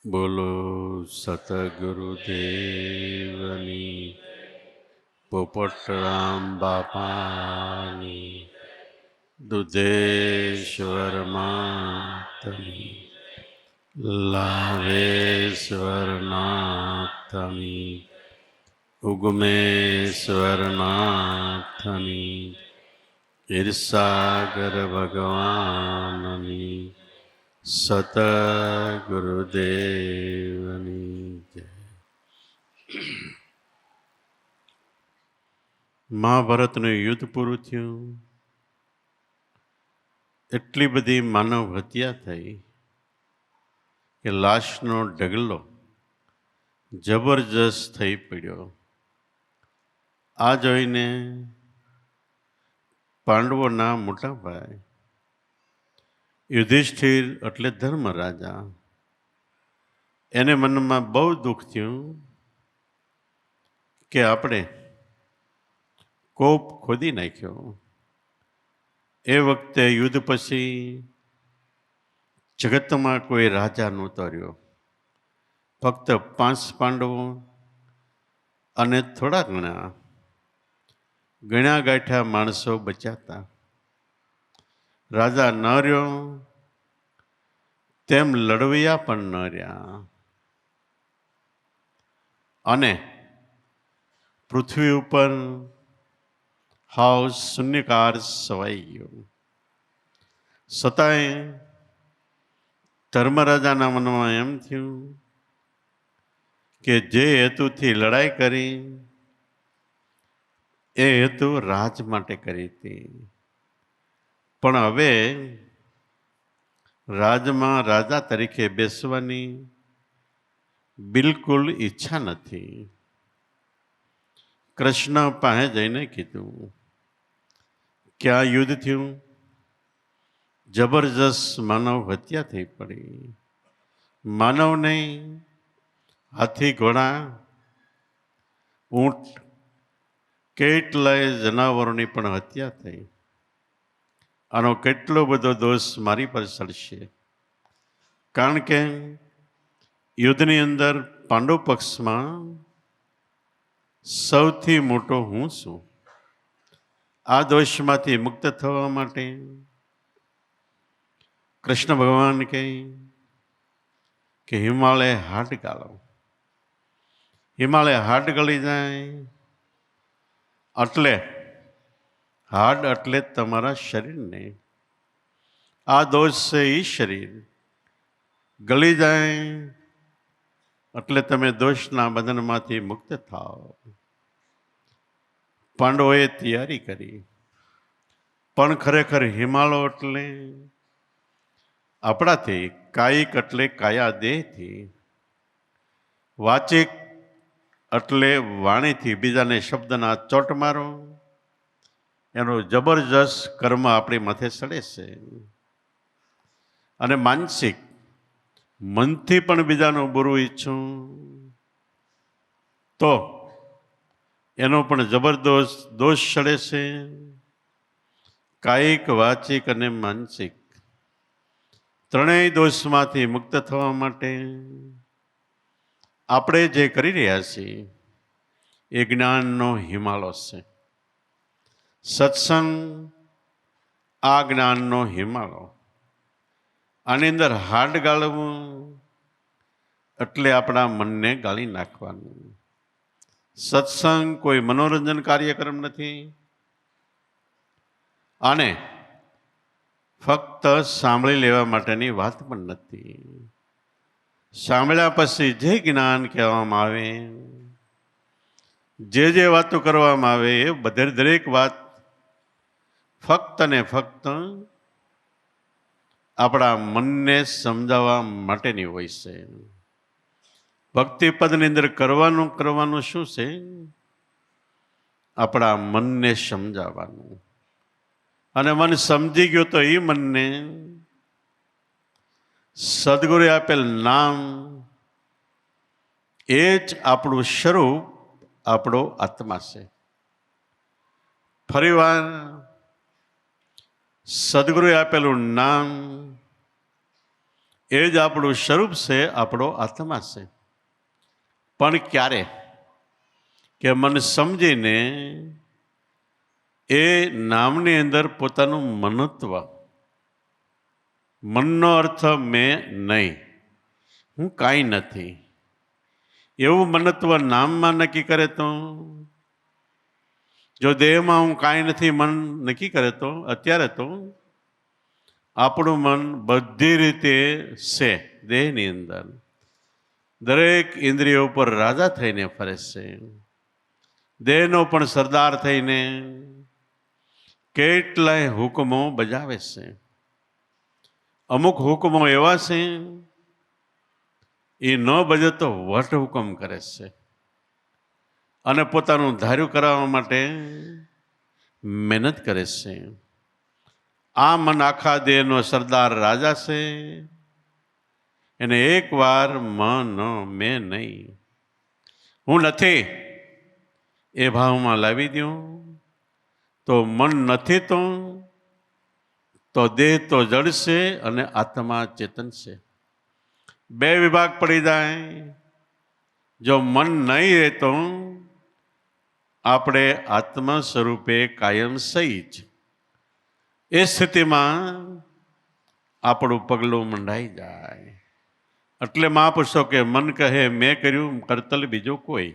બોલો સતગુરુદેવની, પોપટરામ બાપાની, દુધેશ્વર માતની, લાવેશ્વર નાથની, ઉગમેશ્વર નાથની, ઈર્ષાગર ભગવાનની, સતગુરુદેવની જય. મહાભારતનું યુદ્ધ પૂરું થયું. એટલી બધી માનવ હત્યા થઈ કે લાશનો ઢગલો જબરજસ્ત થઈ પડ્યો. આ જોઈને પાંડવોના મોટા ભાઈ યુધિષ્ઠિર એટલે ધર્મરાજા, એને મનમાં બહુ દુઃખ થયું કે આપણે કોપ ખોદી નાખ્યો. એ વખતે યુદ્ધ પછી જગતમાં કોઈ રાજા નહોતો રહ્યો. ફક્ત 5 પાંડવો અને થોડા ગણ્યા ગાંઠ્યા માણસો બચ્યા હતા. રાજા ન રહ્યો, તેમ લડવૈયા પણ ન રહ્યા, અને પૃથ્વી ઉપર હાવ શૂન્યકાર સવાઈ ગયો. છતાંય ધર્મરાજાના મનમાં એમ થયું કે જે હેતુથી લડાઈ કરી એ હેતુ રાજ માટે કરી હતી, પણ હવે રાજમાં રાજા તરીકે બેસવાની બિલકુલ ઈચ્છા નથી. કૃષ્ણ પાસે જઈને કીધું કે આ યુદ્ધ થયું, જબરજસ્ત માનવ હત્યા થઈ પડી. માનવ નહીં, હાથી, ઘોડા, ઊંટ, કેટલાય જનાવરોની પણ હત્યા થઈ. આનો કેટલો બધો દોષ મારી પર ચડશે, કારણ કે યુદ્ધની અંદર પાંડવ પક્ષમાં સૌથી મોટો હું છું. આ દોષમાંથી મુક્ત થવા માટે કૃષ્ણ ભગવાન કહે કે હિમાલય હાડ ગાળો. હિમાલય હાડ ગળી જાય એટલે હાડ એટલે તમારા શરીરને, આ દોષ છે એ શરીર ગળી જાય એટલે તમે દોષના બંધનમાંથી મુક્ત થાઓ. પાંડવોએ તૈયારી કરી, પણ ખરેખર હિમાલય એટલે આપણાથી, કાયિક એટલે કાયા દેહથી, વાચિક એટલે વાણીથી બીજાને શબ્દના ચોટ મારો, એનો જબરજસ્ત કર્મ આપણી માથે ચડે છે. અને માનસિક, મનથી પણ બીજાનું બુરું ઈચ્છું તો એનો પણ જબરદસ્ત દોષ ચડે છે. કાયિક, વાચિક અને માનસિક ત્રણેય દોષમાંથી મુક્ત થવા માટે આપણે જે કરી રહ્યા છીએ એ જ્ઞાનનો હિમાલય છે. સત્સંગ આ જ્ઞાનનો હિમાલય. આની અંદર હાડ ગાળવું એટલે આપણા મનને ગાળી નાખવાનું. સત્સંગ કોઈ મનોરંજન કાર્યક્રમ નથી, અને ફક્ત સાંભળી લેવા માટેની વાત પણ નથી. સાંભળ્યા પછી જે જ્ઞાન કહેવામાં આવે, જે વાતો કરવામાં આવે એ બધે દરેક વાત ફક્ત ને ફક્ત આપણા મનને સમજાવવા માટેની હોય છે. ભક્તિપદની અંદર કરવાનું શું છે? આપણા મનને સમજાવવાનું. અને મન સમજી ગયો તો એ મનને સદગુરુએ આપેલ નામ, એ જ આપણું સ્વરૂપ, આપણો આત્મા છે. ફરીવાર સદગુરુએ આપેલું નામ એ જ આપણું સ્વરૂપ છે, આપણો આત્મા છે. પણ ક્યારે કે મન સમજીને એ નામની અંદર પોતાનું મનત્વ, મનનો અર્થ મેં નહીં, હું કાંઈ નથી, એવું મનત્વ નામમાં નક્કી કરે તો, જો દેહમાં હું કાંઈ નથી મન નક્કી કરે તો અત્યારે તો આપણું મન બધી રીતે છે દેહની અંદર, દરેક ઇન્દ્રિયો ઉપર રાજા થઈને ફરે છે, દેહનો પણ સરદાર થઈને કેટલાય હુકમો બજાવે છે. અમુક હુકમો એવા છે એ ન બજે તો વટ હુકમ કરે છે અને પોતાનું ધાર્યું કરાવવા માટે મહેનત કરે છે. આ મન આખા દેહનો સરદાર રાજા છે. એને એકવાર મન મેં નહીં, હું નથી એ ભાવમાં લાવી દઉં તો મન નથી તો દેહ તો જડ છે અને આત્મા ચેતન છે. બે વિભાગ પડી જાય. જો મન નહીં રહેતો આપણે આત્મા સ્વરૂપે કાયમ સહી જ. એ સ્થિતિમાં આપણું પગલું મંડાઈ જાય. એટલે મહાપુરુષો કે મન કહે મેં કર્યું કરતલ બીજો કોઈ.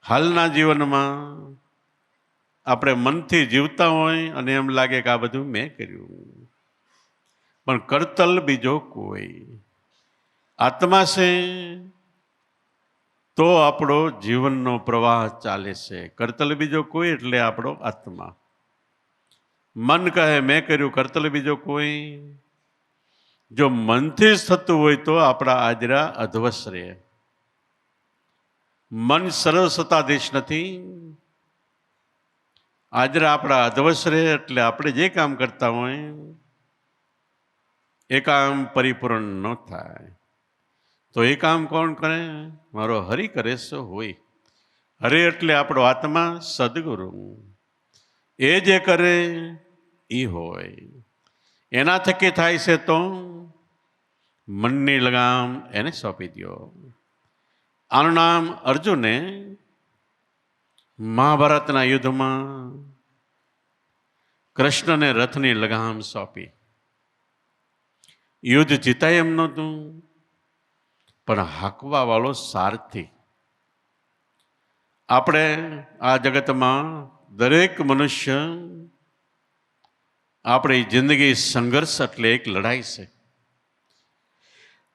હાલના જીવનમાં આપણે મનથી જીવતા હોય અને એમ લાગે કે આ બધું મેં કર્યું, પણ કરતલ બીજો કોઈ. આત્મા છે તો આપણો જીવનનો પ્રવાહ ચાલે છે. કરતલ બીજો કોઈ એટલે આપણો આત્મા. મન કહે મેં કર્યું કરતલ બીજો કોઈ. જો મનથી જ થતું હોય તો આપણા આદરા અધવસ રહે. મન સર્વસત્તાધીશ નથી. આદરા આપણા અધવસ રહે એટલે આપણે જે કામ કરતા હોય એ કામ પરિપૂર્ણ ન થાય. તો એ કામ કોણ કરે? મારો હરિ કરે સો હોય. હરિ એટલે આપણો આત્મા, સદગુરુ. એ જે કરે એ હોય. એના થકી થાય છે તો મનની લગામ એને સોંપી દો. આનું નામ અર્જુને મહાભારતના યુદ્ધમાં કૃષ્ણને રથની લગામ સોંપી. યુદ્ધ જીતાય એમ નહોતું, પણ હાંકવા વાળો સારથી. આપણે આ જગતમાં દરેક મનુષ્ય આપણી જિંદગી સંઘર્ષ એટલે એક લડાઈ છે.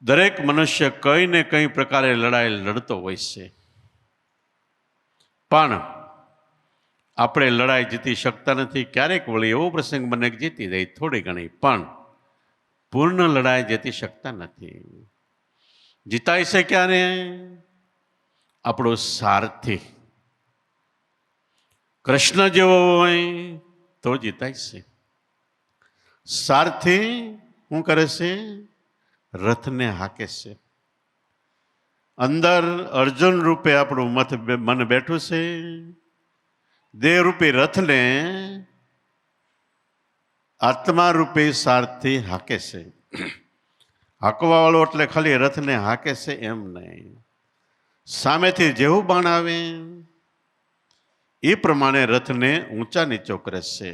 દરેક મનુષ્ય કઈ ને કઈ પ્રકારે લડાઈ લડતો હોય છે, પણ આપણે લડાઈ જીતી શકતા નથી. ક્યારેક વળી એવો પ્રસંગ બને કે જીતી જાય થોડી ઘણી, પણ પૂર્ણ લડાઈ જીતી શકતા નથી. જીતાય છે ક્યારે? આપણો સારથી કૃષ્ણ જેવો હોય તો જીતાય છે. સારથી શું કરે છે? રથને હાકે છે. અંદર અર્જુન રૂપે આપણું મન બેઠું છે. દેહ રૂપી રથને આત્મા રૂપી સારથી હાકે છે. હાંકવા વાળો એટલે ખાલી રથને હાકે છે એમ નહીં. સામેથી જેવું બાણ આવે એ પ્રમાણે રથને ઊંચા નીચો કરે છે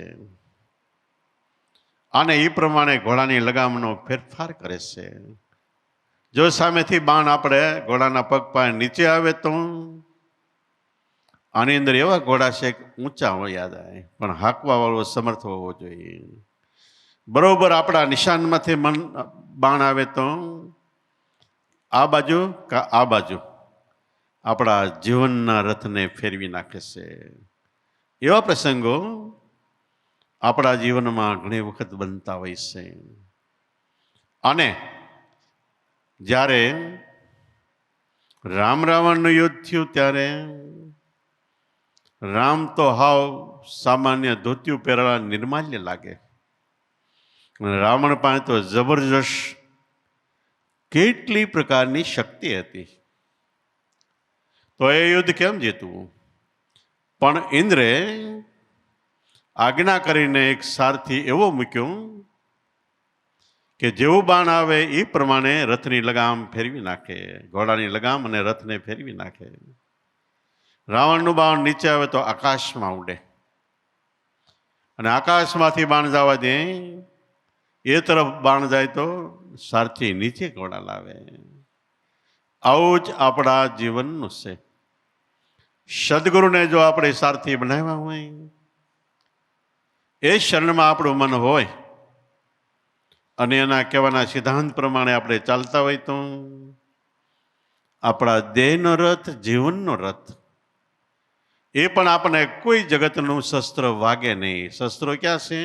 અને એ પ્રમાણે ઘોડાની લગામનો ફેરફાર કરે છે. જો સામેથી બાણ આપણે ઘોડાના પગ પાસે નીચે આવે તો આની અંદર એવા ઘોડા છે કે ઊંચા હોય જાય, પણ હાંકવા વાળો સમર્થ હોવો જોઈએ. બરોબર આપણા નિશાનમાંથી બાણ આવે તો આ બાજુ કે આ બાજુ આપણા જીવનના રથને ફેરવી નાખે છે. એવા પ્રસંગો આપણા જીવનમાં ઘણી વખત બનતા હોય છે. અને જ્યારે રામ રાવણનું યુદ્ધ થયું ત્યારે રામ તો હાવ સામાન્ય ધોતિયું પહેરેલા નિર્માલ્ય લાગે. રાવણ પાસે તો જબરજસ્ત કેટલી પ્રકારની શક્તિ હતી. તો એ યુદ્ધ કેમ જીતવું? પણ ઇન્દ્રે આજ્ઞા કરીને એક સારથી એવો મૂક્યો કે જેવું બાણ આવે એ પ્રમાણે રથની લગામ ફેરવી નાખે, ઘોડાની લગામ અને રથને ફેરવી નાખે. રાવણનું બાણ નીચે આવે તો આકાશમાં ઉડે, અને આકાશમાંથી બાણ જવા દે એ તરફ બાણ જાય તો સારથી નીચે ઘોડા લાવે. આવું જ આપણા જીવનનું છે. સદગુરુને જો આપણે સારથી બનાવ્યા હોય, એ શરણમાં આપણું મન હોય અને એના કહેવાના સિદ્ધાંત પ્રમાણે આપણે ચાલતા હોય તો આપણા દેહનો રથ, જીવનનો રથ, એ પણ આપણને કોઈ જગતનું શસ્ત્ર વાગે નહીં. શસ્ત્રો ક્યાં છે?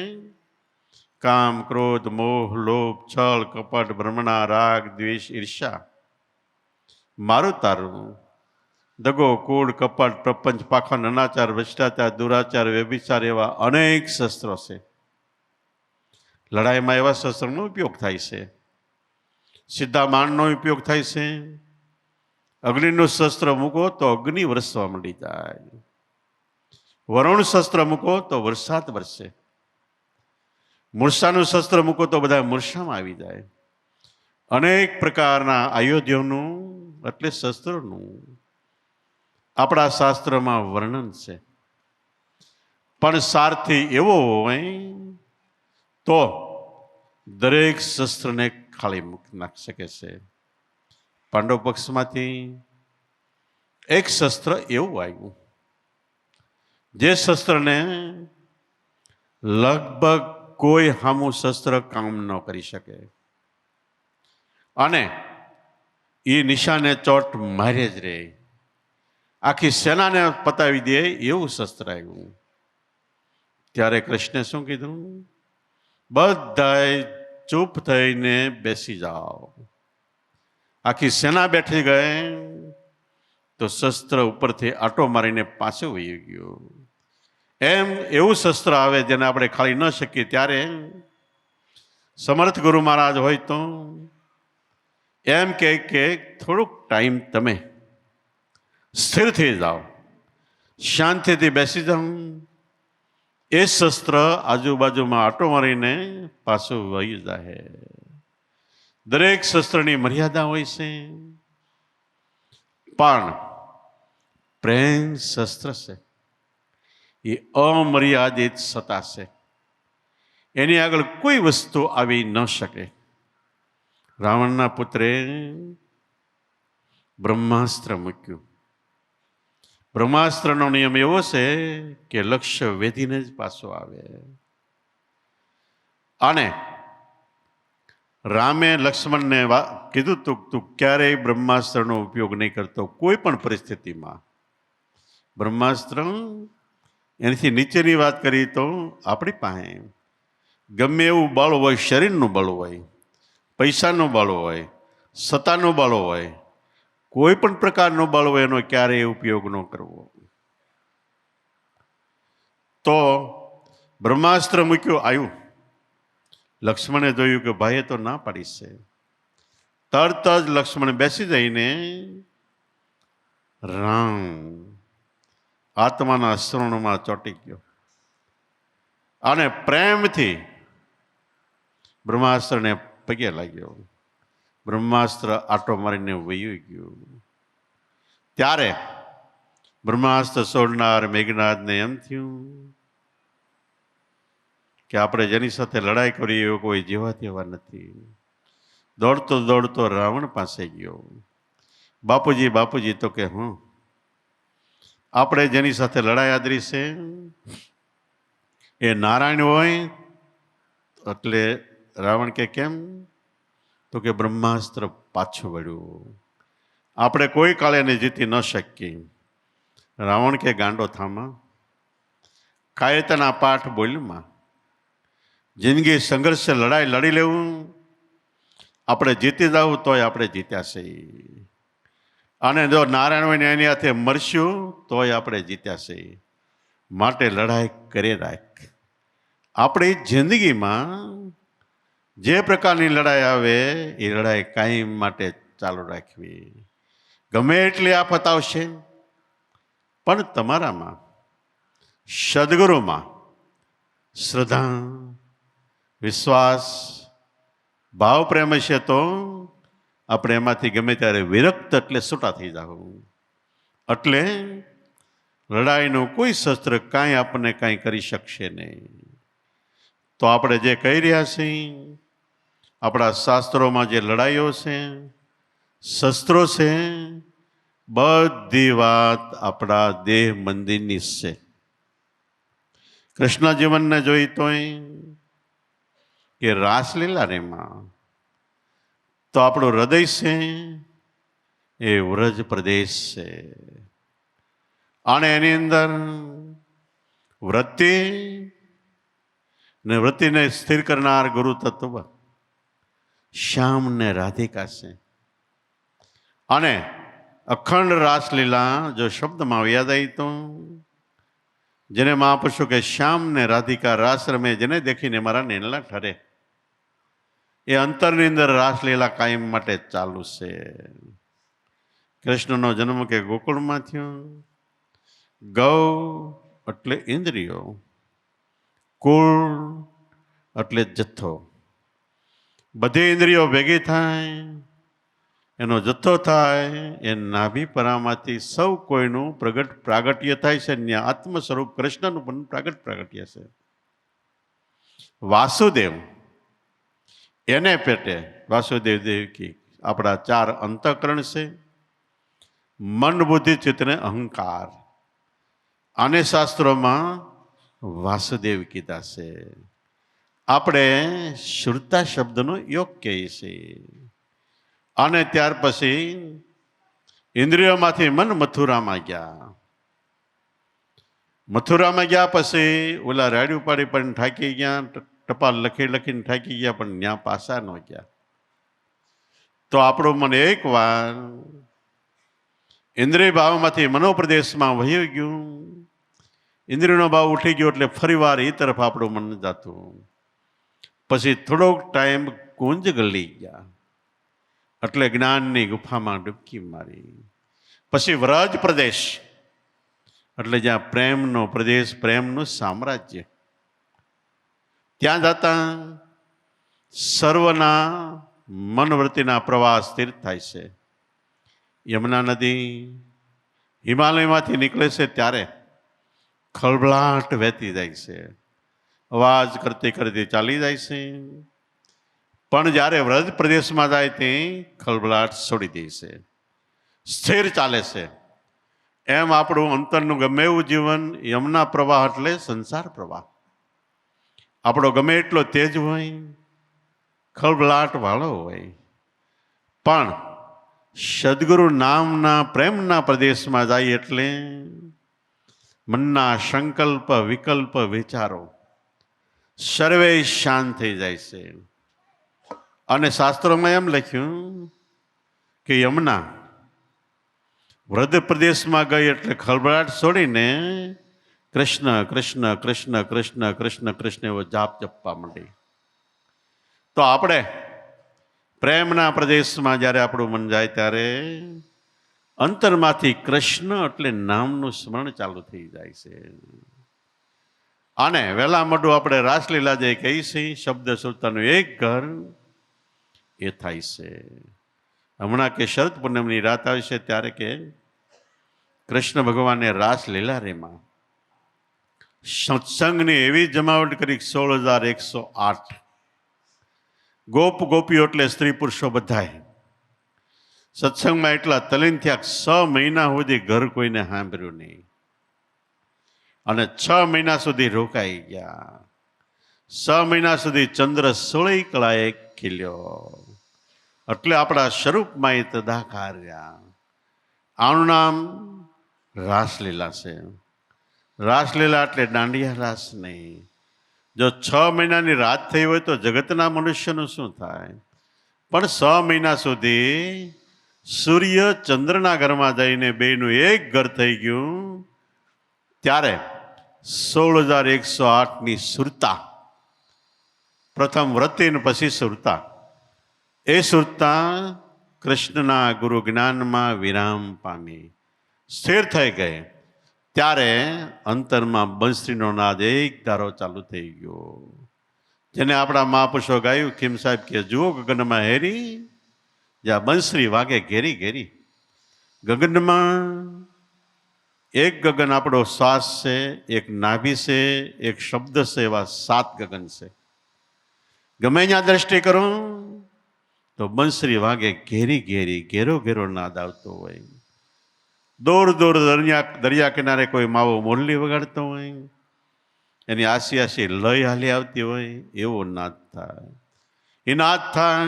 કામ, ક્રોધ, મોહ, લોભ, છળ, કપટ, ભ્રમણા, રાગ, દ્વેષ, ઈર્ષા, મારું તારું, દગો, કૂડ, કપટ, પ્રપંચ, પાખંડ, અનાચાર, ભ્રષ્ટાચાર, દુરાચાર, વ્યભિચાર, એવા અનેક શસ્ત્રો છે. લડાઈમાં એવા શસ્ત્રનો ઉપયોગ થાય છે. સીધા બાણનો ઉપયોગ થાય છે. અગ્નિનું શસ્ત્ર મૂકો તો અગ્નિ વરસવા માંડી જાય. વરુણ શસ્ત્ર મૂકો તો વરસાદ વરસે. મૂર્છાનું શસ્ત્ર મૂકો તો બધા મૂર્છામાં આવી જાય. અનેક પ્રકારના આયુધોનું એટલે શસ્ત્રોનું આપણા શાસ્ત્રમાં વર્ણન છે. પણ સારથી એવો હોય તો દરેક શસ્ત્રને ખાલી મૂકી નાખી શકે છે. પાંડવ પક્ષમાંથી એક શસ્ત્ર એવું આવ્યું જે શસ્ત્રને લગભગ કોઈ સામું શસ્ત્ર કામ ન કરી શકે, અને એ નિશાને ચોટ મારે જ રહે, આખી સેનાને પતાવી દે એવું શસ્ત્ર આવ્યું. ત્યારે કૃષ્ણે શું કીધું? બધાએ ચૂપ થઈને બેસી જાઓ. આખી સેના બેઠી ગઈ તો શસ્ત્ર ઉપરથી આટો મારીને પાછું વહી ગયું. એમ એવું શસ્ત્ર આવે જેને આપણે ખાલી ન શકીએ, ત્યારે સમર્થ ગુરુ મહારાજ હોય તો એમ કે થોડુંક ટાઈમ તમે સ્થિર થઈ જાઓ, શાંતિથી બેસી જાઓ. એ શસ્ત્ર આજુબાજુમાં આટો મારીને પાછું વહી જાય. દરેક શસ્ત્રની મર્યાદા હોય છે, પણ પ્રેમ શસ્ત્ર છે એ અમર્યાદિત સત્તા છે. એની આગળ કોઈ વસ્તુ આવી ન શકે. રાવણના પુત્રે બ્રહ્માસ્ત્ર મૂક્યું. બ્રહ્માસ્ત્રનો નિયમ એવો છે કે લક્ષ્ય વેધીને જ પાછો આવે. અને રામે લક્ષ્મણને કીધું તું ક્યારેય બ્રહ્માસ્ત્રનો ઉપયોગ નહીં કરતો, કોઈ પણ પરિસ્થિતિમાં. બ્રહ્માસ્ત્ર એનાથી નીચેની વાત કરી તો આપણી પાસે ગમે એવું બળ હોય, શરીરનું બળ હોય, પૈસાનું બળ હોય, સત્તાનું બળ હોય, કોઈ પણ પ્રકારનું બળ હોય, એનો ક્યારેય ઉપયોગ ન કરવો. તો બ્રહ્માસ્ત્ર મૂક્યું, આવ્યું. લક્ષ્મણે જોયું કે ભાઈએ તો ના પાડી છે. તરત જ લક્ષ્મણ બેસી જઈને રામ આત્માના શરણમાં ચોંટી ગયો અને પ્રેમથી બ્રહ્માસ્ત્રને પગે લાગ્યો. બ્રહ્માસ્ત્ર આટો મારીને વહી ગયું. ત્યારે બ્રહ્માસ્ત્ર છોડનાર મેઘનાદને એમ થયું કે આપણે જેની સાથે લડાઈ કરી એવો કોઈ જેવા તેવા નથી. દોડતો દોડતો રાવણ પાસે ગયો. બાપુજી બાપુજી તો કે હું આપણે જેની સાથે લડાઈ આદરી છે એ નારાયણ હોય. એટલે રાવણ કે કેમ? તો કે બ્રહ્માસ્ત્ર પાછું વળ્યું, આપણે કોઈ કાળે એને જીતી ન શકીએ. રાવણ કે ગાંડો થામા, કાયતના પાઠ બોલમાં, જિંદગી સંઘર્ષ લડાઈ લડી લેવું, આપણે જીતી જવું તોય આપણે જીત્યા છે. અને જો નારાયણ હોય ને એની હાથે મરશું તોય આપણે જીત્યા છે. માટે લડાઈ કરી રાખ. આપણી જિંદગીમાં જે પ્રકારની લડાઈ આવે એ લડાઈ કાયમ માટે ચાલુ રાખવી. ગમે એટલી આફત આવશે, પણ તમારામાં સદગુરુમાં શ્રદ્ધા, વિશ્વાસ, ભાવ પ્રેમ હશે તો આપણે એમાંથી ગમે ત્યારે વિરક્ત એટલે છૂટા થઈ જાવ. એટલે લડાઈનું કોઈ શસ્ત્ર કાંઈ આપણને કાંઈ કરી શકશે નહીં. તો આપણે જે કહી રહ્યા છીએ, આપણા શાસ્ત્રોમાં જે લડાઈઓ છે, શસ્ત્રો છે, બધી વાત આપણા દેહ મંદિરની છે. કૃષ્ણ જીવનને જોઈ તોય કે રાસલીલા રેમાં તો આપણું હૃદય છે એ વ્રજ પ્રદેશ છે, અને એની અંદર વૃત્તિ ને વૃત્તિને સ્થિર કરનાર ગુરુ તત્વ શ્યામ ને રાધિકા છે. અને અખંડ રાસલીલા જો શબ્દમાં યાદ આવી તો જેને મહાપુરુષો કે શ્યામ ને રાધિકા રાસ રમે જેને દેખીને મારા નેનલા ઠરે, એ અંતરની અંદર રાસલીલા કાયમ માટે ચાલુ છે. કૃષ્ણનો જન્મ કે ગોકુળમાં થયો. ગૌ એટલે ઇન્દ્રિયો, કુળ એટલે જથ્થો. બધી ઇન્દ્રિયો ભેગી થાય, એનો જથ્થો થાય, એ નાભી પરામાંથી સૌ કોઈનું પ્રાગટ્ય થાય છે. ત્યાં આત્મ સ્વરૂપ કૃષ્ણનું પણ પ્રાગટ્ય છે. વાસુદેવ એને પેટે વાસુદેવ દેવકી આપણા 4 અંતઃકરણ છે, મન બુદ્ધિ ચિત્ત ને અહંકાર. આને શાસ્ત્રોમાં વાસુદેવ કીધા છે. આપણે શ્રુતા શબ્દનો યોગ કહીએ છીએ. અને ત્યાર પછી ઇન્દ્રિયોમાંથી મન મથુરામાં ગયા. મથુરામાં ગયા પછી ઓલા રાડી ઉપાડી પણ થાકી ગયા, ટપાલ લખીને થાકી ગયા, પણ ત્યાં પાછા ન ગયા. તો આપણું મન એક વાર ઇન્દ્રિય ભાવમાંથી મનોપ્રદેશમાં વહી ગયું. ઇન્દ્રિયનો ભાવ ઉઠી ગયો એટલે ફરી વાર એ તરફ આપણું મન જતું. પછી થોડોક ટાઈમ કુંજ ગળી ગયા, એટલે જ્ઞાનની ગુફામાં ડૂબકી મારી. પછી વ્રજ પ્રદેશ એટલે જ્યાં પ્રેમનો પ્રદેશ, પ્રેમનું સામ્રાજ્ય, ત્યાં જતા સર્વના મનવૃત્તિના પ્રવાહ સ્થિર થાય છે. યમુના નદી હિમાલયમાંથી નીકળે છે ત્યારે ખળભળાટ વહેતી જાય છે, અવાજ કરતી કરતી ચાલી જાય છે. પણ જ્યારે વ્રજ પ્રદેશમાં જાય તે ખળભળાટ છોડી દે છે, સ્થિર ચાલે છે. એમ આપણું અંતરનું ગમે એવું જીવન યમુના પ્રવાહ એટલે સંસાર પ્રવાહ. આપણો ગમે એટલો તેજ હોય, ખળભળાટ વાળો હોય, પણ સદગુરુ નામના પ્રેમના પ્રદેશમાં જાય એટલે મનના સંકલ્પ વિકલ્પ વિચારો સર્વે શાંત થઈ જાય છે. અને શાસ્ત્રોમાં એમ લખ્યું કે યમુના વ્રજ પ્રદેશમાં ગઈ એટલે ખળભળાટ છોડીને કૃષ્ણ કૃષ્ણ કૃષ્ણ કૃષ્ણ કૃષ્ણ કૃષ્ણ એવો જાપ જપવા માંડી. તો આપણે પ્રેમના પ્રદેશમાં જ્યારે આપણું મન જાય ત્યારે અંતરમાંથી કૃષ્ણ એટલે નામનું સ્મરણ ચાલુ થઈ જાય છે. અને વહેલા મોઢું આપણે રાસલીલા જે કહી છે, શબ્દ સુરતાનું એક ઘર એ થાય છે. હમણાં કે શરદ પૂનમની રાત આવી છે ત્યારે કે કૃષ્ણ ભગવાને રાસલીલા રેમાં સત્સંગની એવી જમાવટ કરી 16,108 ગોપ ગોપીઓ એટલે સ્ત્રી પુરુષો બધાય સત્સંગમાં એટલા તલીન થયા. 6 મહિના સુધી ઘર કોઈને સાંભળ્યું નહીં, અને 6 મહિના સુધી રોકાઈ ગયા. 6 મહિના સુધી ચંદ્ર 16 કળાએ ખીલ્યો. એટલે આપણા સ્વરૂપમાં એ તદાકાર રહ્યા. આનું નામ રાસલીલા છે. રાસલીલા એટલે દાંડિયા રાસ નહીં. જો 6 મહિનાની રાત થઈ હોય તો જગતના મનુષ્યનું શું થાય? પણ 6 મહિના સુધી સૂર્ય ચંદ્રના ઘરમાં જઈને બેનું એક ઘર થઈ ગયું. ત્યારે 16,108ની સુરતા, પ્રથમ વ્રતિ ને પછી સુરતા, એ સુરતા કૃષ્ણના ગુરુ જ્ઞાનમાં વિરામ પામી સ્થિર થઈ ગઈ. ત્યારે અંતરમાં બંસરીનો નાદ એક ધારો ચાલુ થઈ ગયો. જેને આપણા મહાપુરુષો ગાયું, ખીમ સાહેબ કે જુઓ ગગનમાં હેરી, જ્યાં બંસરી વાગે ઘેરી ઘેરી. ગગનમાં એક ગગન આપણો શ્વાસ છે, એક નાભી છે, એક શબ્દ છે, એવા 7 ગગન છે. ગમે ત્યાં દ્રષ્ટિ કરો તો બંસરી વાગે ઘેરી ઘેરી, ઘેરો ઘેરો નાદ આવતો હોય. દૂર દૂર દરિયા કિનારે કોઈ માવો મોરલી વગાડતો હોય, એની આસી આસી લય હાલી આવતી હોય, એવો નાદ થાય. એ નાદ થાય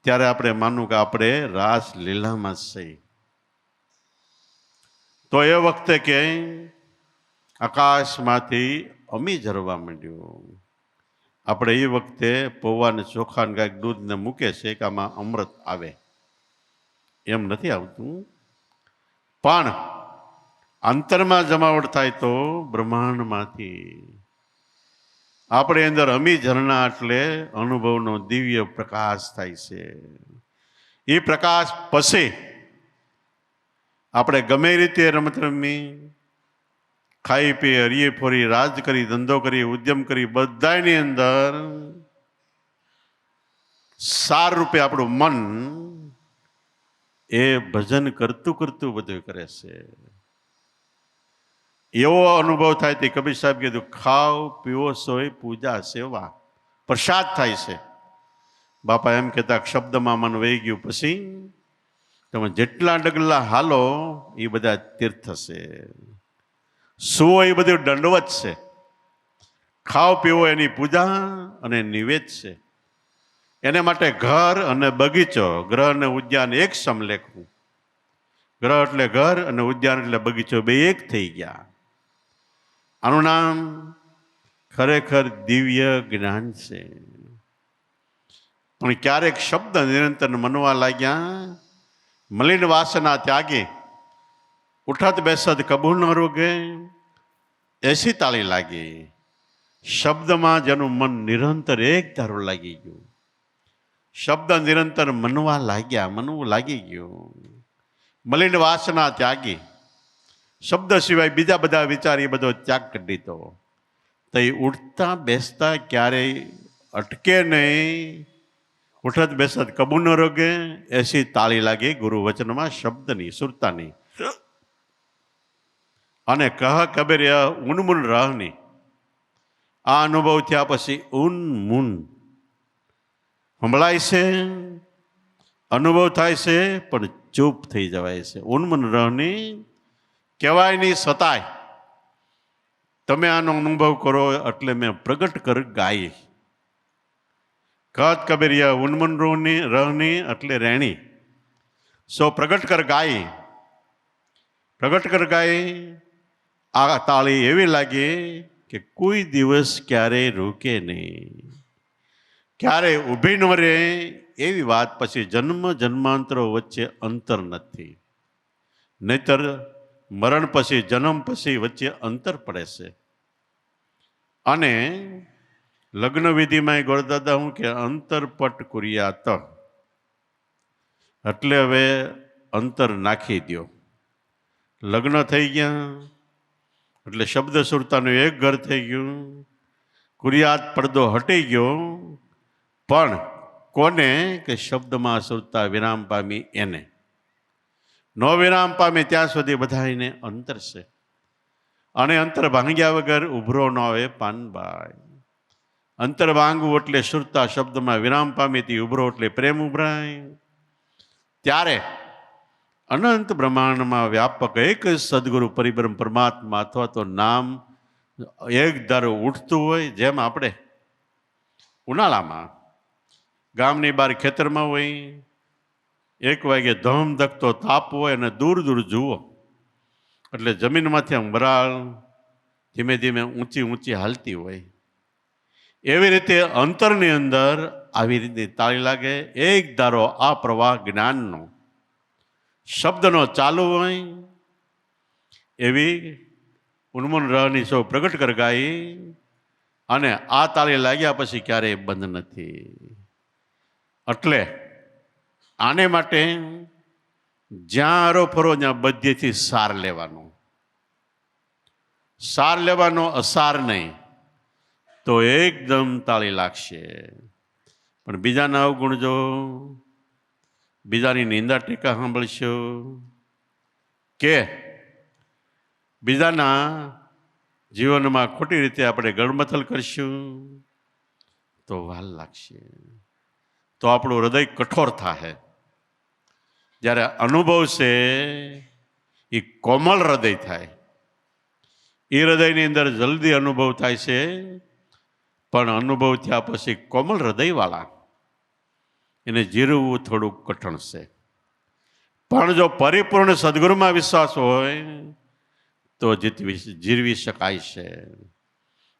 ત્યારે આપણે માનવું કે આપણે રાસ લીલામાં છીએ. તો એ વખતે કે આકાશમાંથી અમી ઝરવા માંડ્યું. આપણે એ વખતે પૌવાને ચોખાને કાંઈક દૂધને મૂકે છે કે આમાં અમૃત આવે, એમ નથી આવતું. પણ અંતરમાં જમાવટ થાય તો બ્રહ્માંડમાંથી આપણી અંદર અમી ઝરણા એટલે અનુભવનો દિવ્ય પ્રકાશ થાય છે. એ પ્રકાશ પછી આપણે ગમે રીતે રમત રમી, ખાઈ પી, હરીએ ફરી, રાજ કરી, ધંધો કરી, ઉદ્યમ કરી, બધાની અંદર સાર રૂપે આપણું મન એ ભજન કરતું કરતું બધું કરે છે. એવો અનુભવ થાય તે કબીર સાહેબ કીધું, ખાવ પીવો સોય પૂજા સેવા, પ્રસાદ થાય છે. બાપા એમ કહેતા શબ્દમાં મન વહી ગયું પછી તમે જેટલા ડગલા હાલો એ બધા તીર્થ છે. સુવો એ બધું દંડવત છે. ખાવ પીવો એની પૂજા અને નિવેદ છે. એને માટે ઘર અને બગીચો, ગ્રહ અને ઉદ્યાન એક સમ લેખવું. ગ્રહ એટલે ઘર અને ઉદ્યાન એટલે બગીચો, બે એક થઈ ગયા. આનું નામ ખરેખર દિવ્ય જ્ઞાન છે. પણ ક્યારેક શબ્દ નિરંતર મનવા લાગ્યા, મલિન વાસના ત્યાગે, ઉઠત બેસત કબૂ ન રોગે, એસી તાળી લાગી. શબ્દમાં જેનું મન નિરંતર એક ધારું લાગી ગયું, શબ્દ નિરંતર મનવા લાગ્યા, મનવું લાગી ગયું. મલિન વાસના ત્યાગી, શબ્દ સિવાય બીજા બધા વિચાર એ બધો ત્યાગ કરી દીધો. તો એ ઉઠતા બેસતા ક્યારેય અટકે નહીં. ઉઠત બેસત કબૂ ન રોગે, એસી તાળી લાગી ગુરુ વચનમાં શબ્દની, સુરતાની. અને કહ કબીર ઉનમુન રહની. આ અનુભવ થયા પછી ઉનમુન સંભળાય છે, અનુભવ થાય છે, પણ ચૂપ થઈ જવાય છે. ઉન્મન રહની કહેવાય નહીં સતાય. તમે આનો અનુભવ કરો એટલે મેં પ્રગટ કર ગાય. કહત કબીરિયા ઉન્મન રહની એટલે રેણી. સો પ્રગટ કર ગાય. પ્રગટ કર ગાય. આ તાળી એવી લાગી કે કોઈ દિવસ ક્યારેય રોકે નહીં, ક્યારેય ઊભી ન રહે. એવી વાત પછી જન્મ જન્માંતરો વચ્ચે અંતર નથી. નહીતર મરણ પછી, જન્મ પછી વચ્ચે અંતર પડે છે. અને લગ્ન વિધિમાં ગોરદાદા હું કે અંતરપટ કુરિયાત, એટલે હવે અંતર નાખી દો. લગ્ન થઈ ગયા એટલે શબ્દ સુરતાનું એક ઘર થઈ ગયું. કુરિયાત પડદો હટી ગયો. પણ કોને? કે શબ્દમાં સુરતા વિરામ પામી એને. નો વિરામ પામે ત્યાં સુધી બધાને અંતર છે. અને અંતર ભાંગ્યા વગર ઉભરો ન આવે પાનબાઈ. અંતર ભાંગવું એટલે સુરતા શબ્દમાં વિરામ પામી તે ઉભરો એટલે પ્રેમ ઉભરાય. ત્યારે અનંત બ્રહ્માંડમાં વ્યાપક એક જ સદગુરુ પરિબ્રહ્મ પરમાત્મા અથવા તો નામ એક ધારો ઉઠતું હોય. જેમ આપણે ઉનાળામાં ગામની બહાર ખેતરમાં હોય, 1 વાગે ધમ ધકતો તાપ હોય અને દૂર દૂર જુઓ એટલે જમીનમાંથી આમ વરાળ ધીમે ધીમે ઊંચી ઊંચી હાલતી હોય. એવી રીતે અંતરની અંદર આવી રીતે તાળી લાગે. એક ધારો આ પ્રવાહ જ્ઞાનનો, શબ્દનો ચાલુ હોય. એવી ઉન્મન રહની સૌ પ્રગટ કર ગાઈ. અને આ તાળી લાગ્યા પછી ક્યારેય બંધ નથી. એટલે આને માટે જ્યાં આરો ફરો ત્યાં બધેથી સાર લેવાનો. સાર લેવાનો, અસાર નહીં. તો એકદમ તાળી લાગશે. પણ બીજાના અવગુણ જો, બીજાની નિંદા ટીકા સાંભળશો કે બીજાના જીવનમાં ખોટી રીતે આપણે ગળમથલ કરશું તો વાલ લાગશે. તો આપણું હૃદય કઠોર થાય. જ્યારે અનુભવ છે એ કોમળ હૃદય થાય. એ હૃદયની અંદર જલ્દી અનુભવ થાય છે, પણ અનુભવ થયા પછી કોમળ હૃદયવાળા એને જીરવવું થોડુંક કઠણ છે. પણ જો પરિપૂર્ણ સદગુરુમાં વિશ્વાસ હોય તો જીરવી શકાય છે,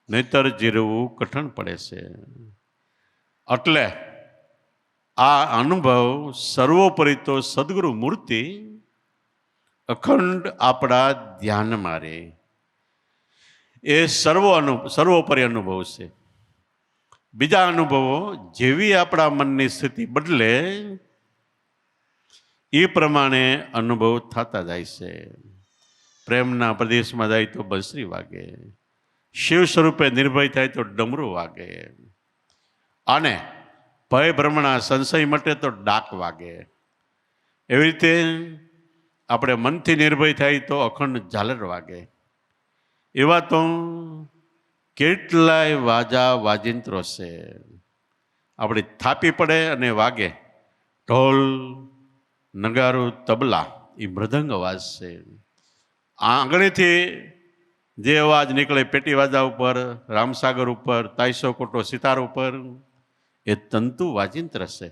નહીતર જીરવવું કઠણ પડે છે. એટલે આ અનુભવ સર્વોપરી તો સદગુરુ મૂર્તિ અખંડ આપણા ધ્યાનમાં રહે, એ સર્વોપરી અનુભવ છે. બીજા અનુભવો જેવી આપણા મનની સ્થિતિ બદલે એ પ્રમાણે અનુભવ થતા જાય છે. પ્રેમના પ્રદેશમાં જાય તો બંસરી વાગે, શિવ સ્વરૂપે નિર્ભય થાય તો ડમરું વાગે, અને ભય ભ્રમણા સંશય મટે તો ડાક વાગે. એવી રીતે આપણે મનથી નિર્ભય થાય તો અખંડ ઝાલર વાગે. એવા તો કેટલાય વાજા વાજિંત્રો છે. આપણે થાપી પડે અને વાગે ઢોલ, નગારું, તબલા, એ મૃદંગ અવાજ છે. આંગળીથી જે અવાજ નીકળે પેટી વાજા ઉપર, રામસાગર ઉપર, તાઈસો કોટો સિતાર ઉપર, એ તંતુ વાજિંત્ર છે.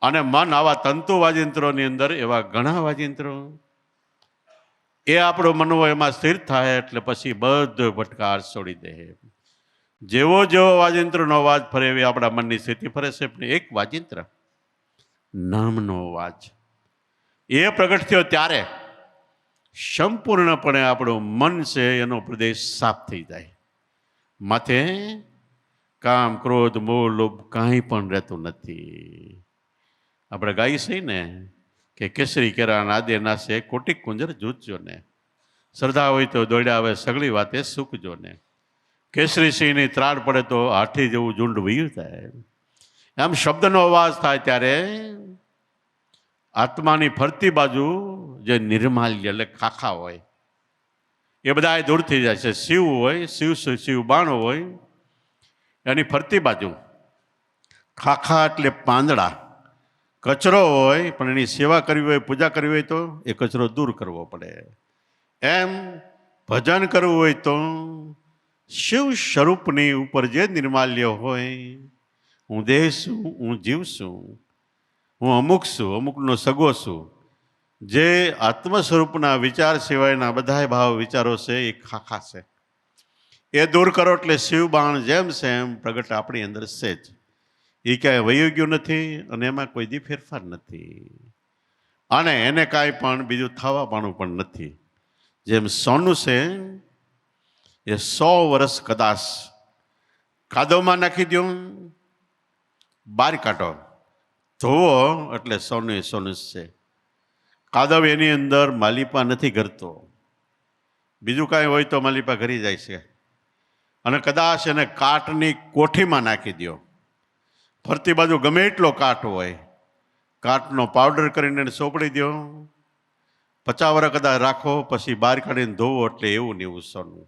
અને મન આવા તંતુ વાજિંત્રોની અંદર એવા ઘણા વાજિંત્રો, એ આપણો મનવો એમાં સ્થિર થાય એટલે પછી બધો ભટકાર છોડી દે. જેવો જેવો વાજિંત્રનો અવાજ ફરે એવી આપણા મનની સ્થિતિ ફરે છે. પણ એક વાજિંત્ર નામનો અવાજ એ પ્રગટ થયો ત્યારે સંપૂર્ણપણે આપણું મન છે એનો પ્રદેશ સાફ થઈ જાય. માથે કામ, ક્રોધ, મોહ, લોભ કાંઈ પણ રહેતું નથી. આપણે ગાઈ છીએ ને કે કેસરી કેરા નાદે નાશે કોટિક કુંજર જૂજજો ને, શ્રદ્ધા હોય તો દોડ્યા આવે સગળી વાતે સૂકજો ને. કેસરી સિંહની ત્રાડ પડે તો હાથી જેવું ઝુંડ વયું થાય. આમ શબ્દનો અવાજ થાય ત્યારે આત્માની ફરતી બાજુ જે નિર્માલ્ય એટલે ખાખા હોય એ બધા દૂર થઈ જાય છે. શિવ હોય, શિવ બાણો હોય, એની ફરતી બાજુ ખાખા એટલે પાંદડા, કચરો હોય, પણ એની સેવા કરવી હોય, પૂજા કરવી હોય તો એ કચરો દૂર કરવો પડે. એમ ભજન કરવું હોય તો શિવ સ્વરૂપની ઉપર જે નિર્માલ્ય હોય, હું દેહ છું, હું જીવ છું, હું અમુક છું, અમુકનો સગો છું, જે આત્મ સ્વરૂપના વિચાર સિવાયના બધા ભાવ વિચારો છે એ ખાખા છે. એ દૂર કરો એટલે શિવ બાણ જેમ છે એમ પ્રગટ આપણી અંદર છે જ. એ ક્યાંય વયું ગયું નથી અને એમાં કોઈ દી ફેરફાર નથી, અને એને કાંઈ પણ બીજું થવા પાણું પણ નથી. જેમ સોનું છે એ 100 વર્ષ કદાચ કાદવમાં નાખી દો, બહાર કાઢો, ધોવો એટલે સોનું એ સોનું જ છે. કાદવ એની અંદર માલિપા નથી ઘરતો, બીજું કાંઈ હોય તો માલિપા ઘરી જાય છે. અને કદાચ એને કાટની કોઠીમાં નાખી દો, ફરતી બાજુ ગમે એટલો કાટ હોય, કાટનો પાવડર કરીને સોંપડી દો, 50 વર્ષ કદાચ રાખો, પછી બહાર કાઢીને ધોવો એટલે એવું ને એવું સોનું.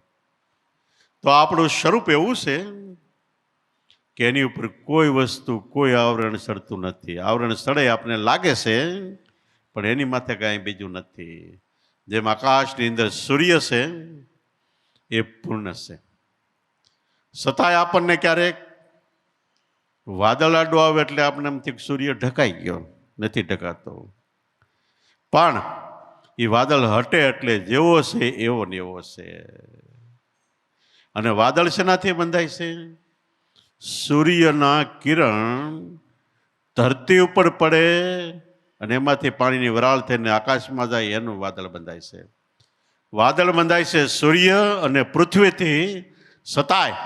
તો આપણું સ્વરૂપ એવું છે કે એની ઉપર કોઈ વસ્તુ, કોઈ આવરણ સડતું નથી. આવરણ સડે આપણને લાગે છે, પણ એની માથે કાંઈ બીજું નથી. જેમ આકાશની અંદર સૂર્ય છે એ પૂર્ણ છે, છતાંય આપણને ક્યારેક વાદળ આડું આવે એટલે આપણે એમથી સૂર્ય ઢકાઈ ગયો, નથી ઢકાતો. પણ એ વાદળ હટે એટલે જેવો છે એવો ને એવો છે. અને વાદળ શેનાથી બંધાય છે? સૂર્યના કિરણ ધરતી ઉપર પડે અને એમાંથી પાણીની વરાળ થઈને આકાશમાં જાય, એનું વાદળ બંધાય છે. વાદળ બંધાય છે સૂર્ય અને પૃથ્વીથી, છતાંય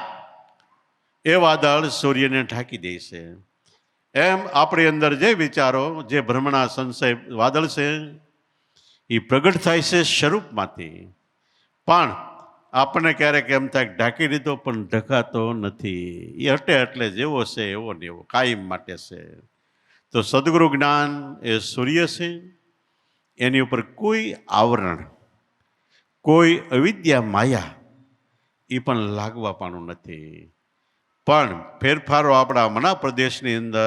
એ વાદળ સૂર્યને ઢાંકી દે છે. એમ આપણી અંદર જે વિચારો, જે ભ્રમણા સંશય વાદળ છે એ પ્રગટ થાય છે સ્વરૂપમાંથી, પણ આપણને ક્યારેક એમ થાય ઢાંકી દીધો પણ ઢકાતો નથી. એ હટે એટલે જેવો છે એવો ને એવો કાયમ માટે છે. તો સદગુરુ જ્ઞાન એ સૂર્ય છે, એની ઉપર કોઈ આવરણ, કોઈ અવિદ્યા માયા એ પણ લાગવા પાનું નથી. પણ ફેરફારો આપણા મના પ્રદેશની અંદર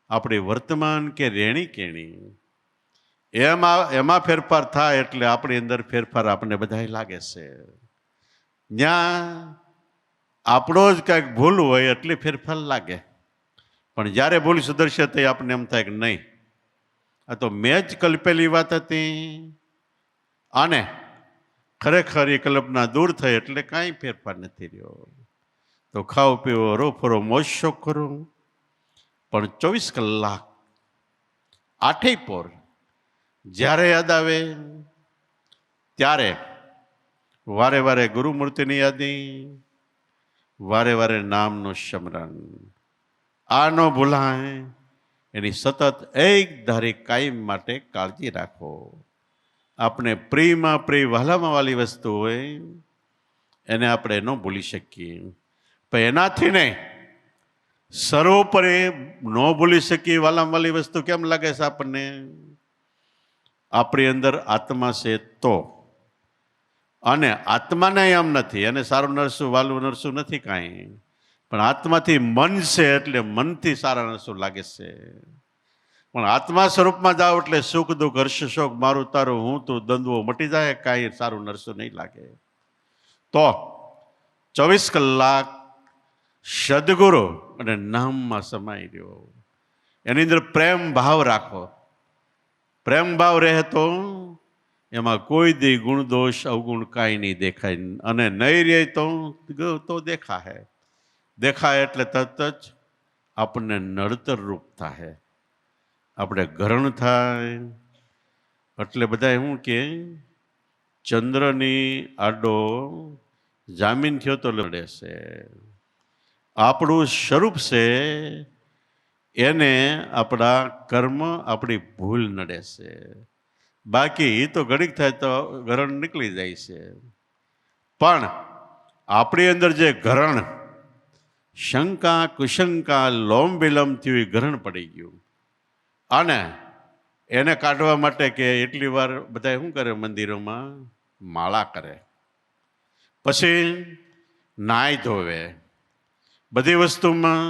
આપણી વર્તમાન કે રેણી કેણી એમાં ફેરફાર થાય એટલે આપણી અંદર ફેરફાર આપણને બધાય લાગે છે. ત્યાં આપણો જ કાંઈક ભૂલ હોય એટલે ફેરફાર લાગે, પણ જ્યારે ભૂલ સુધરશે તો આપણને એમ થાય કે નહીં, આ તો મેં જ કલ્પેલી વાત હતી અને ખરેખર એ કલ્પના દૂર થઈ એટલે કાંઈ ફેરફાર નથી રહ્યો. તો ખાઓ પીવો રો ફરો મોજ શોખ કરો, પણ 24 કલાક આઠેય પોર જ્યારે યાદ આવે ત્યારે વારે વારે ગુરુમૂર્તિની યાદી, વારે વારે નામનું સ્મરણ. આ ન ભૂલાય એની સતત એક ધારી કાયમ માટે કાળજી રાખો. આપણે પ્રિયમાં પ્રિય વહાલામાં વાલી વસ્તુ હોય એને આપણે ન ભૂલી શકીએ, પણ એનાથી નહીં સર્વોપરી ન ભૂલી શકીએ વાલામાં વાલી વસ્તુ કેમ લાગે છે આપણને? આપણી અંદર આત્મા છે તો, અને આત્માને એમ નથી, એને સારું નરસું વાલું નરસું નથી કાંઈ, પણ આત્માથી મન છે એટલે મનથી સારા નરસું લાગે છે. પણ આત્મા સ્વરૂપમાં જાઓ એટલે સુખ દુઃખ હર્ષ શોક મારું તારું હું તું દ્વંદ્વો મટી જાય, કાંઈ સારું નરસું નહીં લાગે. તો 24 કલાક સદગુરુ અને નામમાં સમાઈ રહ્યો, એની અંદર પ્રેમ ભાવ રાખો. પ્રેમ ભાવ રહે તો એમાં કોઈ દી ગુણ દોષ અવગુણ કાંઈ નહીં દેખાય, અને નહીં રહે તો દેખાય. દેખાય એટલે તરત જ આપણને નડતર રૂપ થાય, આપણે ગ્રહણ થાય. એટલે બધા શું કે ચંદ્રની આડો જામીન થયો તો લડે છે. આપણું સ્વરૂપ છે એને આપણા કર્મ આપણી ભૂલ નડે છે, બાકી એ તો ઘડીક થાય તો ગ્રહણ નીકળી જાય છે. પણ આપણી અંદર જે ગ્રહણ શંકા કુશંકા લોમ વિલમ થયું એ ગ્રહણ પડી ગયું, અને એને કાઢવા માટે કે એટલી વાર બધા શું કરે મંદિરોમાં માળા કરે, પછી નાય ધોવે, બધી વસ્તુમાં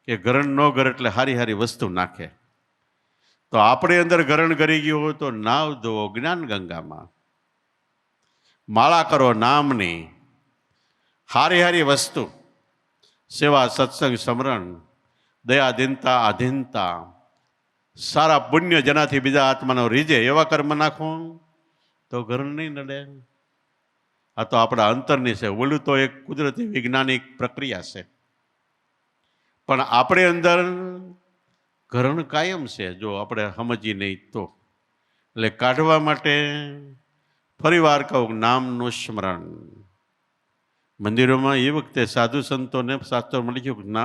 કે ગ્રહણ ન કરે એટલે હારી હારી વસ્તુ નાખે. તો આપણે અંદર ગ્રહણ કરી ગયું હોય તો નાવ ધોવો જ્ઞાન ગંગામાં, માળા કરો નામની, હારી હારી વસ્તુ સેવા સત્સંગ સ્મરણ દયા દીનતા આધીનતા સારા પુણ્ય જેનાથી બીજા આત્માનો રીજે એવા કર્મ નાખો તો ગ્રહણ નહીં નડે. આ તો આપણા અંતરની છે, ઓલું તો એક કુદરતી વૈજ્ઞાનિક પ્રક્રિયા છે, પણ આપણે અંદર ગ્રહણ કાયમ છે જો આપણે સમજી નહીં તો. એટલે કાઢવા માટે ફરી વાર કહું નામનું સ્મરણ. મંદિરોમાં એ વખતે સાધુ સંતોને શાસ્ત્રો મળી ગયું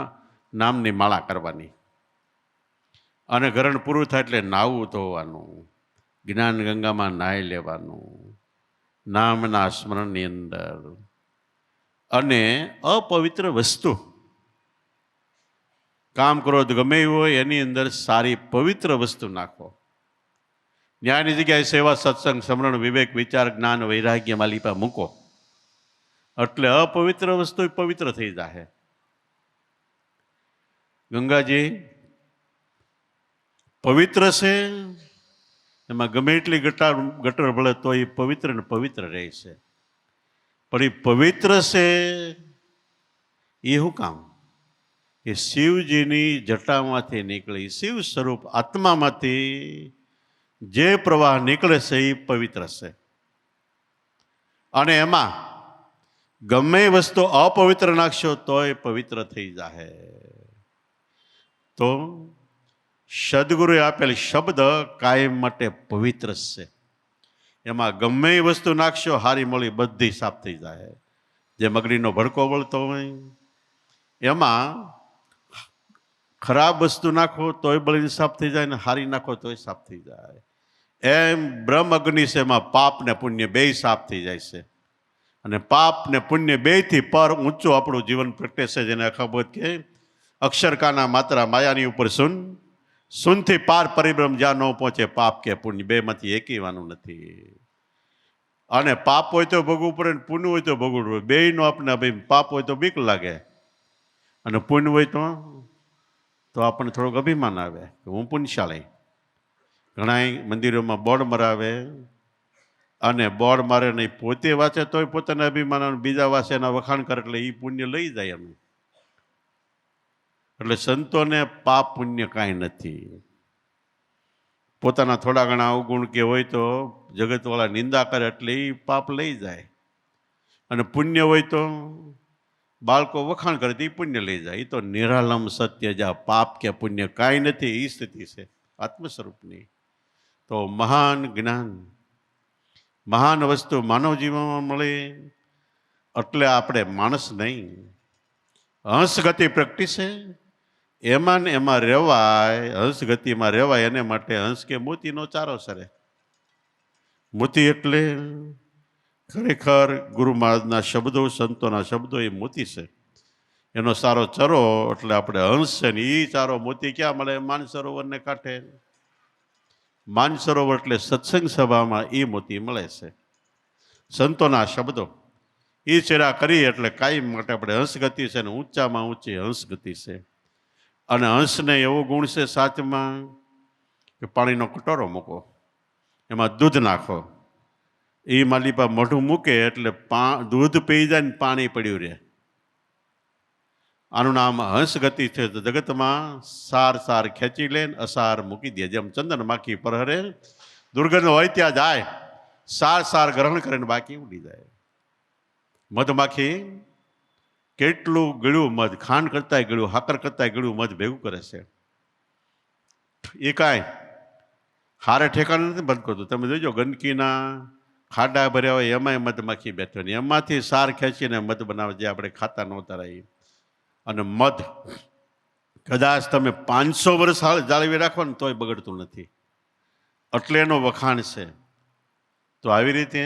નામની માળા કરવાની, અને ગ્રહણ પૂરું થાય એટલે નાવું ધોવાનું, જ્ઞાન ગંગામાં નાહી લેવાનું નામના સ્મરણની અંદર. અને અપવિત્ર વસ્તુ કામ ક્રોધ ગમે એવું હોય એની અંદર સારી પવિત્ર વસ્તુ નાખો. ન્યાયની જગ્યાએ સેવા સત્સંગ સ્મરણ વિવેક વિચાર જ્ઞાન વૈરાગ્ય માલિપા મૂકો, એટલે અપવિત્ર વસ્તુ પવિત્ર થઈ જાય. ગંગાજી પવિત્ર છે, એમાં ગમે એટલી ગટર ભળે તો એ પવિત્ર ને પવિત્ર રહે છે, પણ એ પવિત્ર છે એ શું કામ? કે શિવજીની જટામાંથી નીકળી શિવ સ્વરૂપ આત્મામાંથી જે પ્રવાહ નીકળે છે એ પવિત્ર છે. અને એમાં ગમે વસ્તુ અપવિત્ર નાખશો તો એ પવિત્ર થઈ જાય. તો સદગુરુએ આપેલ શબ્દ કાયમ માટે પવિત્ર છે, એમાં ગમે એ વસ્તુ નાખશો હારી મળી બધી સાફ થઈ જાય. જે મગડીનો ભડકો વળતો હોય એમાં ખરાબ વસ્તુ નાખો તોય બળીને સાફ થઈ જાય, ને હારી નાખો તોય સાફ થઈ જાય. એમ બ્રહ્મ અગ્નિ છે, એમાં પાપ ને પુણ્ય બેય સાફ થઈ જાય છે. અને પાપ ને પુણ્ય બેયથી પર ઊંચું આપણું જીવન પ્રગટે છે. જેને અખાબોધ કે અક્ષરકાના માત્રા માયાની ઉપર શૂન, શૂનથી પાર પરિભ્રમ જ્યાં ન પહોંચે પાપ કે પુણ્ય બેમાંથી એકીવાનું નથી. અને પાપ હોય તો ભોગવવું પડે ને પુણ્ય હોય તો ભોગવવું પડે. બેયનો આપણે ભાઈ પાપ હોય તો બીક લાગે અને પુણ્ય હોય તો આપણને થોડુંક અભિમાન આવે કે હું પુણ્યશાળી. ઘણા મંદિરોમાં બોર્ડ મરાવે અને બોર્ડ મારે નહીં, પોતે વાંચે તોય પોતાને અભિમાન, બીજા વાંચે એના વખાણ કરે એટલે એ પુણ્ય લઈ જાય એનું. એટલે સંતોને પાપ પુણ્ય કાંઈ નથી. પોતાના થોડા ઘણા અવગુણ કે હોય તો જગતવાળા નિંદા કરે એટલે એ પાપ લઈ જાય, અને પુણ્ય હોય તો બાળકો વખાણ કરે તો એ પુણ્ય લઈ જાય. એ તો નિરાલમ સત્ય, જ્યાં પાપ કે પુણ્ય કાંઈ નથી એ સ્થિતિ છે આત્મ સ્વરૂપની. તો મહાન જ્ઞાન, મહાન વસ્તુ માનવ જીવનમાં મળે એટલે આપણે માણસ નહીં, હંસ ગતિ પ્રગટી છે એમાં ને એમાં રહેવાય, હંસ ગતિમાં રહેવાય. એને માટે હંસ કે મોતીનો ચારો સરે. મોતી એટલે ખરેખર ગુરુ મહારાજના શબ્દો, સંતોના શબ્દો એ મોતી છે. એનો સારો ચરો એટલે આપણે હંસ છે ને એ ચારો મોતી ક્યાં મળે? માનસરોવરને કાંઠે. માનસરોવર એટલે સત્સંગ સભામાં એ મોતી મળે છે. સંતોના શબ્દો એ ચેરા કરી એટલે કાયમ માટે આપણે હંસ ગતિ છે ને ઊંચામાં ઊંચી હંસ ગતિ છે. અને હંસને એવો ગુણ છે સાચમાં કે પાણીનો કટોરો મૂકો, એમાં દૂધ નાખો, એ માલિપા મોઢું મૂકે એટલે દૂધ પી જાય ને પાણી પડ્યું રહે. આનું નામ હંસ ગતિ છે. જગતમાં સાર સાર ખેંચી લે, અસાર મૂકી દે. જેમ ચંદન માખી પરહરે, દુર્ગંધ હોય ત્યાં જાય, સાર સાર ગ્રહણ કરીને બાકી ઉડી જાય. મધમાખી કેટલું ગળ્યું મધ, ખાંડ કરતા ગળ્યું, હાકર કરતા ગળ્યું મધ ભેગું કરે છે. એ કાંઈ હારે ઠેકાણે નથી બંધ કરતું. તમે જોજો ગંદકીના ખાડા ભર્યા હોય એમાંય મધમાખી બેઠો ને એમાંથી સાર ખેંચીને મધ બનાવે, જે આપણે ખાતા નહોતા રહી. અને મધ કદાચ તમે 500 વર્ષ જાળવી રાખો ને તોય બગડતું નથી, એટલે એનો વખાણ છે. તો આવી રીતે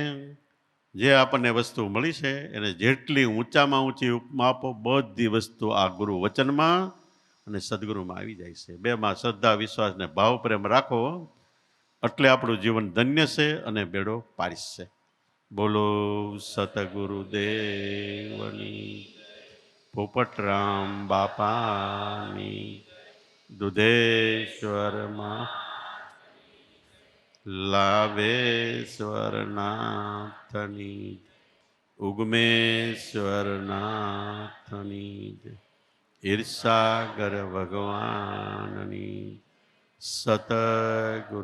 જે આપણને વસ્તુ મળી છે એને જેટલી ઊંચામાં ઊંચી ઉપમા આપો, બધી વસ્તુ આ ગુરુ વચનમાં અને સદગુરુમાં આવી જાય છે. બેમાં શ્રદ્ધા, વિશ્વાસ ને ભાવ પ્રેમ રાખો એટલે આપણું જીવન ધન્ય છે અને બેડો પારીશ છે. બોલો સતગુરુદેવની, પોપટરામ બાપાની, દુધેશ્વરમાં લાવેશ્વરનાથની, ઉગમેશ્વરનાથની, ઈર્ષાગર ભગવાનની, સતગુરુદેવ